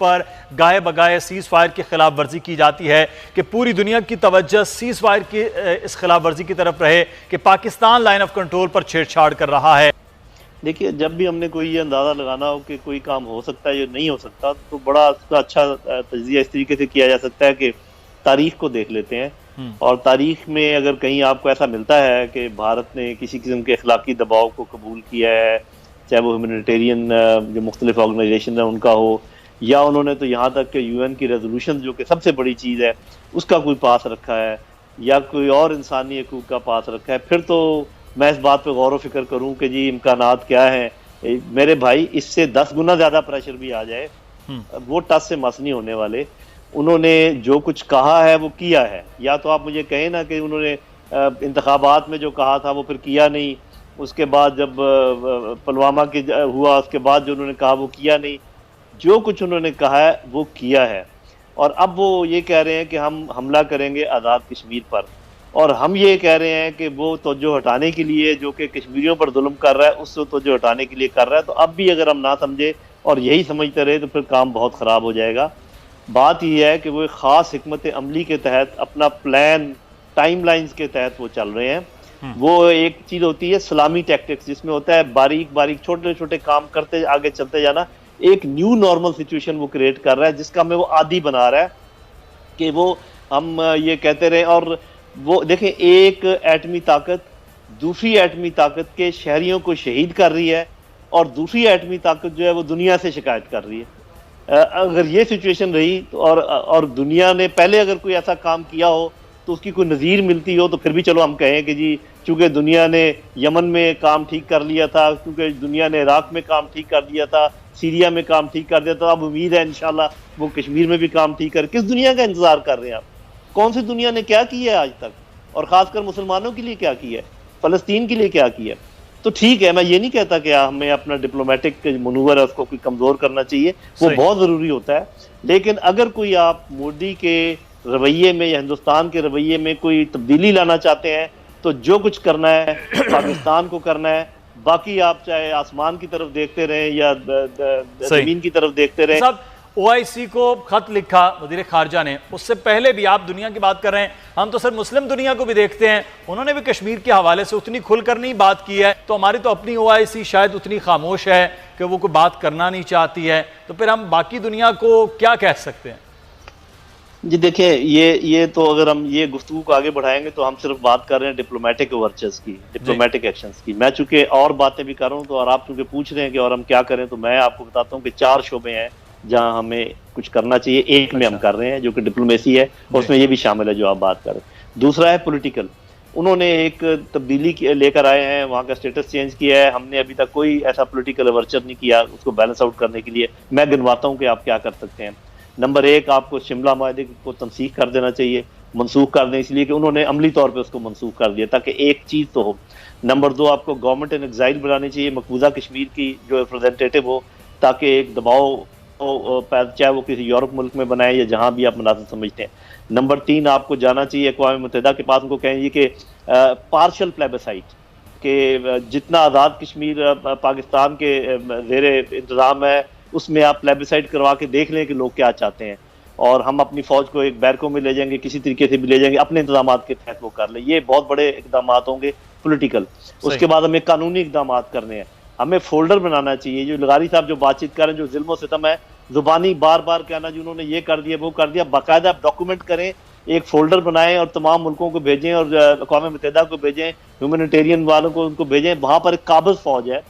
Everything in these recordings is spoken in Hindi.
पर गाए बगाए सीज़ फायर की खिलाफ वर्जी की जाती है कि पूरी दुनिया की तवज्जो सीज़ फायर की इस खिलाफ वर्जी की तरफ रहे कि पाकिस्तान लाइन ऑफ कंट्रोल पर छेड़छाड़ कर रहा है। देखिए, जब भी हमने कोई ये अंदाज़ा लगाना हो कि कोई काम हो सकता है या नहीं हो सकता, तो बड़ा उसका अच्छा तज्ज़िया इस तरीके से किया जा सकता है कि तारीख को देख लेते हैं। और तारीख में अगर कहीं आपको ऐसा मिलता है कि भारत ने किसी किस्म के अखलाकी दबाव को कबूल किया है, चाहे वो ह्यूमैनिटेरियन जो मुख्तलिफ ऑर्गेनाइजेशन है उनका हो, या उन्होंने तो यहाँ तक कि UN की रेजोल्यूशन जो कि सबसे बड़ी चीज़ है उसका कोई पास रखा है, या कोई और इंसानी हकूक़ का पास रखा है, फिर तो मैं इस बात पे गौर व फिक्र करूँ कि जी इम्कानात क्या हैं। मेरे भाई, इससे 10 गुना ज़्यादा प्रेशर भी आ जाए, वो टस से मस नहीं होने वाले। उन्होंने जो कुछ कहा है वो किया है। या तो आप मुझे कहें ना कि उन्होंने इंतखाबात में जो कहा था वो फिर किया नहीं, उसके बाद जब पुलवामा के हुआ उसके बाद जो उन्होंने कहा वो किया नहीं। जो कुछ उन्होंने कहा है वो किया है। और अब वो ये कह रहे हैं कि हम हमला करेंगे आज़ाद कश्मीर पर, और हम ये कह रहे हैं कि वो तवज्जो हटाने के लिए जो कि कश्मीरियों पर जुल्म कर रहा है उससे तवज्जो हटाने के लिए कर रहा है। तो अब भी अगर हम ना समझे और यही समझते रहे तो फिर काम बहुत ख़राब हो जाएगा। बात यह है कि वो एक ख़ास हिकमत अमली के तहत अपना प्लान टाइमलाइंस के तहत वो चल रहे हैं। वो एक चीज़ होती है सलामी टैक्टिक्स, जिसमें होता है बारीक बारीक छोटे छोटे काम करते आगे चलते जाना। एक न्यू नॉर्मल सिचुएशन वो क्रिएट कर रहा है जिसका हमें वो आदी बना रहा है कि वो हम ये कहते रहे। और वो देखें, एक एटमी ताकत दूसरी एटमी ताकत के शहरियों को शहीद कर रही है और दूसरी एटमी ताकत जो है वो दुनिया से शिकायत कर रही है। अगर ये सिचुएशन रही तो और दुनिया ने पहले अगर कोई ऐसा काम किया हो तो उसकी कोई नज़ीर मिलती हो तो फिर भी चलो हम कहें कि जी चूँकि दुनिया ने यमन में काम ठीक कर लिया था, क्योंकि दुनिया ने इराक में काम ठीक कर दिया था, सीरिया में काम ठीक कर दिया था, अब उम्मीद है इंशाल्लाह वो कश्मीर में भी काम ठीक कर। किस दुनिया का इंतज़ार कर रहे हैं आप? कौन सी दुनिया ने क्या किया है आज तक, और ख़ासकर मुसलमानों के लिए क्या किया है, फ़लस्तीन के लिए क्या किया है? तो ठीक है, मैं ये नहीं कहता कि हमें अपना डिप्लोमेटिक मनूवर है उसको कोई कमज़ोर करना चाहिए, वो बहुत ज़रूरी होता है। लेकिन अगर कोई आप मोदी के रवैये में या हिंदुस्तान के रवैये में कोई तब्दीली लाना चाहते हैं तो जो कुछ करना है पाकिस्तान को करना है। बाकी आप चाहे आसमान की तरफ देखते रहें या ज़मीन की तरफ देखते रहें। OIC को खत लिखा वज़ीर खारजा ने, उससे पहले भी आप दुनिया की बात कर रहे हैं, हम तो सर मुस्लिम दुनिया को भी देखते हैं, उन्होंने भी कश्मीर के हवाले से उतनी खुलकर नहीं बात की है। तो हमारी तो अपनी OIC शायद उतनी खामोश है कि वो कोई बात करना नहीं चाहती है, तो फिर हम बाकी दुनिया को क्या कह सकते हैं? जी देखिए, ये तो अगर हम ये गुफ्तगू को आगे बढ़ाएंगे तो हम सिर्फ बात कर रहे हैं डिप्लोमेटिक वर्चर्स की, डिप्लोमेटिक एक्शंस की। मैं चूंकि और बातें भी कर रहा हूँ तो, और आप चूंकि पूछ रहे हैं कि और हम क्या करें, तो मैं आपको बताता हूँ कि 4 शोबे हैं जहां हमें कुछ करना चाहिए। एक में हम कर रहे हैं जो कि डिप्लोमेसी है, उसमें ये भी शामिल है जो आप बात कर रहे हैं। दूसरा है पॉलिटिकल, उन्होंने एक तब्दीली लेकर आए हैं, वहाँ का स्टेटस चेंज किया है। हमने अभी तक कोई ऐसा पॉलिटिकल वर्चर नहीं किया उसको बैलेंस आउट करने के लिए। मैं गिनवाता हूँ कि आप क्या कर सकते हैं। नंबर 1, आपको शिमला माहदे को तनसीख कर देना चाहिए, मनसूख कर दें, इसलिए कि उन्होंने अमली तौर पे उसको मनसूख कर दिया ताकि एक चीज़ तो हो। नंबर 2, आपको गवर्नमेंट इन एग्जाइल बनानी चाहिए, मकबूजा कश्मीर की जो रिप्रेजेंटेटिव हो, ताकि एक दबाव चाहे वो किसी यूरोप मुल्क में बनाए या जहाँ भी आप मुनासिब समझते हैं। नंबर 3, आपको जाना चाहिए अक़वाम मुत्तहिदा के पास, उनको कहेंगे कि पार्शल प्लेबिसाइट के जितना आज़ाद कश्मीर पाकिस्तान के ज़ेरे इंतज़ाम है उसमें आप प्लेबिसाइट करवा के देख लें कि लोग क्या चाहते हैं, और हम अपनी फ़ौज को एक बैरकों में ले जाएंगे, किसी तरीके से भी ले जाएंगे, अपने इंतजाम के तहत वो कर लें। ये बहुत बड़े इकदाम होंगे पॉलिटिकल। उसके बाद हमें कानूनी इकदाम करने हैं। हमें फोल्डर बनाना चाहिए। जो लगारी साहब जो बातचीत कर रहे हैं, जो जुल्म सितम है, जुबानी बार बार कहना जी उन्होंने ये कर दिया वो कर दिया, बाकायदा डॉक्यूमेंट करें, एक फोल्डर बनाएं और तमाम मुल्कों को भेजें और अक़वाम मुत्तहिदा को भेजें, ह्यूमैनिटेरियन वालों को उनको भेजें। वहाँ पर एक काबिज़ फ़ौज है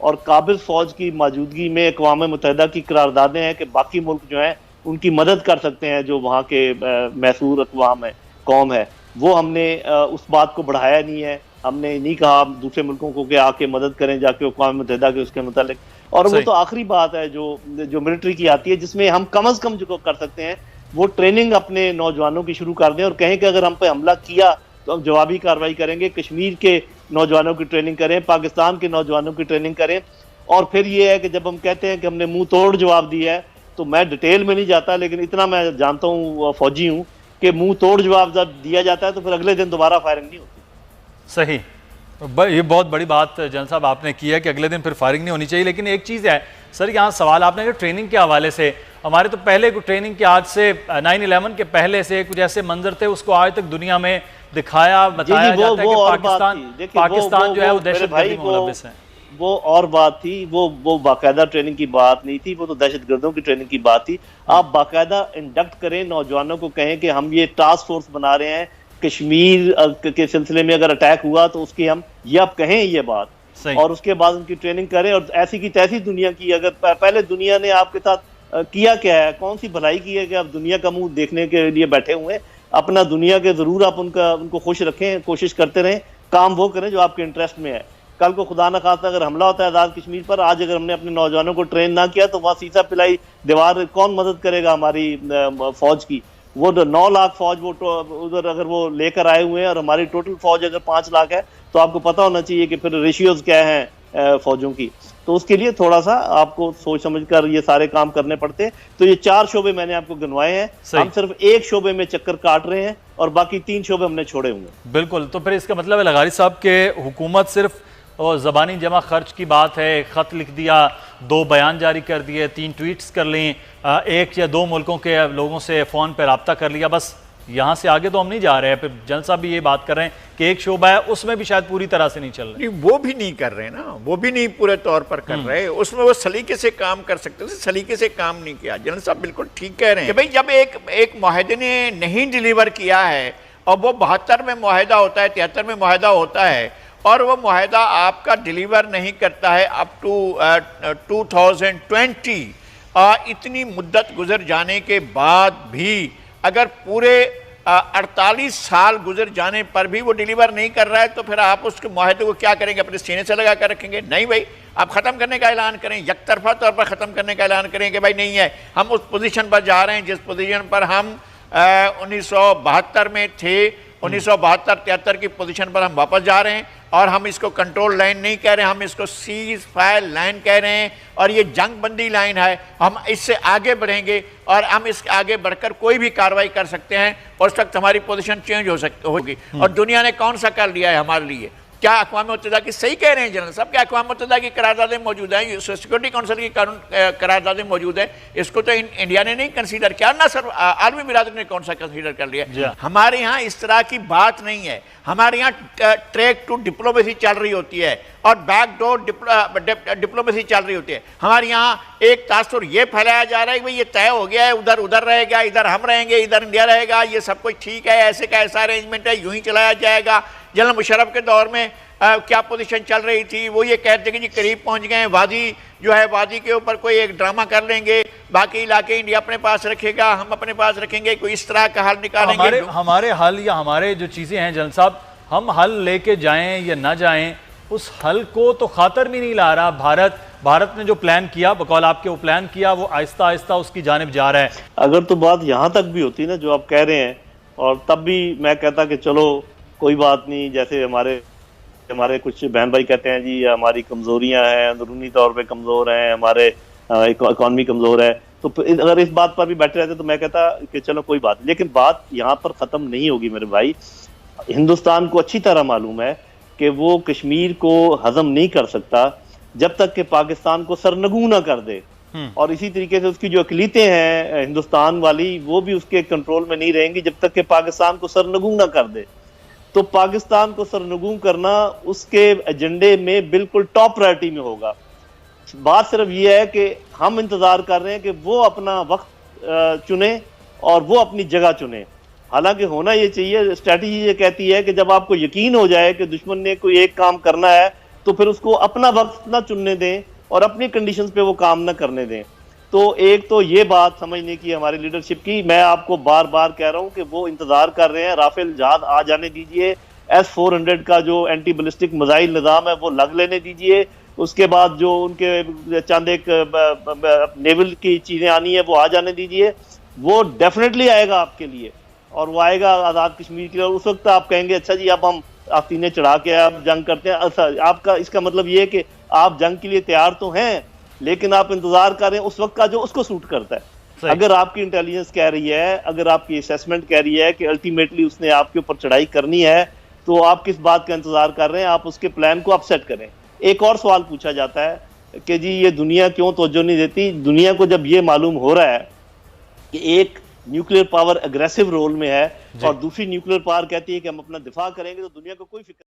और काबिज़ फ़ौज की मौजूदगी में अक़वाम मुत्तहिदा की करारदादें हैं कि बाकी मुल्क जो हैं उनकी मदद कर सकते हैं, जो वहाँ के मैसूर अक़वाम है, कौम है। वो हमने उस बात को बढ़ाया नहीं है। हमने नहीं कहा दूसरे मुल्कों को कि आके मदद करें जाके अक़वाम मुत्तहिदा के उसके मुतालिक। और वो तो आखिरी बात है जो मिलिट्री की आती है, जिसमें हम कम अज़ कम जो कर सकते हैं वो ट्रेनिंग अपने नौजवानों की शुरू कर दें और कहें कि अगर हम पे हमला किया तो हम जवाबी कार्रवाई करेंगे। कश्मीर के नौजवानों की ट्रेनिंग करें, पाकिस्तान के नौजवानों की ट्रेनिंग करें। और फिर ये है कि जब हम कहते हैं कि हमने मुंह तोड़ जवाब दिया है, तो मैं डिटेल में नहीं जाता, लेकिन इतना मैं जानता हूँ, फौजी हूँ, कि मुंह तोड़ जवाब जब दिया जाता है तो फिर अगले दिन दोबारा फायरिंग नहीं होती। सही, ये बहुत बड़ी बात जनरल साहब आपने की है कि अगले दिन फिर फायरिंग नहीं होनी चाहिए। लेकिन एक चीज़ है सर, यहाँ सवाल आपने जो ट्रेनिंग के हवाले से, हमारे तो पहले को ट्रेनिंग के आज से 9/11 के पहले से कुछ ऐसे मंजर थे, उसको आज तक दुनिया में दिखाया बताया जाता है कि पाकिस्तान जो है वो दहशतगर्दी में मुलव्विस है। वो और बात थी, वो बाकायदा ट्रेनिंग की बात नहीं थी, वो तो दहशतगर्दों की ट्रेनिंग की बात थी। आप बाकायदा इंडक्ट करें, नौजवानों को कहें कि हम ये टास्क फोर्स बना रहे हैं, कश्मीर के सिलसिले में अगर अटैक हुआ तो उसकी हम ये आप कहें ये बात, और उसके बाद उनकी ट्रेनिंग करें। और ऐसी की तैसी दुनिया की, अगर पहले दुनिया ने आपके साथ किया क्या है, कौन सी भलाई की है कि आप दुनिया का मुंह देखने के लिए बैठे हुए हैं? अपना दुनिया के जरूर आप उनको खुश रखें, कोशिश करते रहें, काम वो करें जो आपके इंटरेस्ट में है। कल को खुदा न खास्ता अगर हमला होता है आज़ाद कश्मीर पर, आज अगर हमने अपने नौजवानों को ट्रेन ना किया तो वहाँ सीसा पिलाई दीवार कौन मदद करेगा हमारी फौज की? वो 9 लाख फौज वो उधर अगर वो लेकर आए हुए हैं और हमारी टोटल फौज अगर 5 लाख है तो आपको पता होना चाहिए कि फिर रेशियोज क्या हैं फौजों की। तो उसके लिए थोड़ा सा आपको सोच समझ कर ये सारे काम करने पड़ते हैं। तो ये 4 शोबे मैंने आपको गिनवाए हैं, हम सिर्फ एक शोबे में चक्कर काट रहे हैं और बाकी 3 शोबे हमने छोड़े हुए हैं। बिल्कुल, तो फिर इसका मतलब है लगारी साहब के हुकूमत सिर्फ और ज़बानी जमा खर्च की बात है, एक ख़त लिख दिया, 2 बयान जारी कर दिए, 3 ट्वीट्स कर ली, 1 या 2 मुल्कों के लोगों से फ़ोन पर रब्ता कर लिया, बस यहाँ से आगे तो हम नहीं जा रहे हैं। फिर जनरल साहब भी ये बात कर रहे हैं कि एक शोबा है उसमें भी शायद पूरी तरह से नहीं चल रहे। वो भी नहीं कर रहे ना, वो भी नहीं पूरे तौर पर कर रहे, उसमें वो सलीके से काम कर सकते थे, सलीके से काम नहीं किया। जनरल साहब बिल्कुल ठीक कह रहे हैं कि भाई जब एक मुआहदे ने नहीं डिलीवर किया है और वो 72 में मुआहदा होता है, 73 में मुआहदा होता है और वो मुआहदा आपका डिलीवर नहीं करता है अप टू 2020, इतनी मुद्दत गुजर जाने के बाद भी अगर पूरे 48 साल गुजर जाने पर भी वो डिलीवर नहीं कर रहा है तो फिर आप उसके मुआहदे को क्या करेंगे? अपने सीने से लगा कर रखेंगे? नहीं भाई, आप ख़त्म करने का ऐलान करें, यकतरफा तौर पर ख़त्म करने का ऐलान करें कि भाई नहीं है, हम उस पोजीशन पर जा रहे हैं जिस पोजीशन पर हम 1972 में थे, 1972-73 की पोजीशन पर हम वापस जा रहे हैं और हम इसको कंट्रोल लाइन नहीं कह रहे हैं, हम इसको सीज फायर लाइन कह रहे हैं और ये जंग बंदी लाइन है। हम इससे आगे बढ़ेंगे और हम इसके आगे बढ़कर कोई भी कार्रवाई कर सकते हैं और उस वक्त हमारी पोजीशन चेंज होगी। और दुनिया ने कौन सा कर लिया है हमारे लिए? क्या अक़वाम मुत्तहिदा की, सही कह रहे हैं जनरल साहब, क्या अक़वाम मुत्तहिदा की करारदादें मौजूद हैं, सिक्योरिटी काउंसिल की करारदादें मौजूद हैं, इसको तो इंडिया ने नहीं कंसीडर किया ना सर, आलमी बिरादरी ने कौन सा कंसीडर कर लिया? हमारे यहाँ इस तरह की बात नहीं है। हमारे यहाँ ट्रैक टू डिप्लोमेसी चल रही होती है और बैकडोर डिप्लोमेसी चल रही होती है। हमारे यहाँ एक तासुर ये फैलाया जा रहा है कि भाई ये तय हो गया है, उधर उधर रहेगा, इधर हम रहेंगे, इधर इंडिया रहेगा, ये सब कुछ ठीक है, ऐसे का ऐसा अरेंजमेंट है, यूं ही चलाया जाएगा। जनरल मुशर्रफ के दौर में क्या पोजीशन चल रही थी? वो ये कहते कि जी करीब पहुंच गए, वादी जो है वादी के ऊपर कोई एक ड्रामा कर लेंगे, बाकी इलाके इंडिया अपने पास रखेगा, हम अपने पास रखेंगे, कोई इस तरह का हल निकालेंगे। हमारे हल या हमारे जो चीज़ें हैं जनरल साहब, हम हल लेके जाएं या ना जाएं, उस हल को तो खातर भी नहीं ला रहा भारत ने जो प्लान किया, बकौल आपके वो प्लान किया, वो आहिस्ता आहिस्ता उसकी जानिब जा रहा है। अगर तो बात यहाँ तक भी होती ना जो आप कह रहे हैं, और तब भी मैं कहता कि चलो कोई बात नहीं, जैसे हमारे कुछ बहन भाई कहते हैं जी हमारी कमजोरियां हैं, अंदरूनी तौर पे कमजोर हैं, हमारे इकॉनमी कमजोर है, तो अगर इस बात पर भी बैठे रहते तो मैं कहता कि चलो कोई बात नहीं। लेकिन बात यहाँ पर खत्म नहीं होगी मेरे भाई। हिंदुस्तान को अच्छी तरह मालूम है कि वो कश्मीर को हजम नहीं कर सकता जब तक कि पाकिस्तान को सरनगू ना कर दे, और इसी तरीके से उसकी जो अकलीतें हैं हिंदुस्तान वाली, वो भी उसके कंट्रोल में नहीं रहेंगी जब तक कि पाकिस्तान को सरनगू ना कर दे। तो पाकिस्तान को सरनगू करना उसके एजेंडे में बिल्कुल टॉप प्रायोरिटी में होगा। बात सिर्फ ये है कि हम इंतजार कर रहे हैं कि वो अपना वक्त चुने और वो अपनी जगह चुने। हालांकि होना ये चाहिए, स्ट्रैटेजी ये कहती है कि जब आपको यकीन हो जाए कि दुश्मन ने कोई एक काम करना है तो फिर उसको अपना वक्त ना चुनने दें और अपनी कंडीशंस पे वो काम ना करने दें। तो एक तो ये बात समझने की हमारी लीडरशिप की, मैं आपको बार बार कह रहा हूं कि वो इंतजार कर रहे हैं, राफेल जहाज आ जाने दीजिए, S-400 का जो एंटी बैलिस्टिक मिसाइल निज़ाम है वो लग लेने दीजिए, उसके बाद जो उनके चंद एक नेवल की चीज़ें आनी है वो आ जाने दीजिए। वो डेफिनेटली आएगा आपके लिए और वो आएगा आज़ाद कश्मीर के लिए। उस वक्त आप कहेंगे अच्छा जी अब हम आस्तीने चढ़ा के आप जंग करते हैं। अच्छा, आपका इसका मतलब ये है कि आप जंग के लिए तैयार तो हैं लेकिन आप इंतजार कर रहे हैं उस वक्त का जो उसको सूट करता है। अगर आपकी इंटेलिजेंस कह रही है, अगर आपकी असेसमेंट कह रही है कि अल्टीमेटली उसने आपके ऊपर चढ़ाई करनी है, तो आप किस बात का इंतजार कर रहे हैं? आप उसके प्लान को अपसेट करें। एक और सवाल पूछा जाता है कि जी ये दुनिया क्यों तवज्जो नहीं देती। दुनिया को जब ये मालूम हो रहा है कि एक न्यूक्लियर पावर अग्रेसिव रोल में है और दूसरी न्यूक्लियर पावर कहती है कि हम अपना दिफा करेंगे, तो दुनिया को कोई फिक्र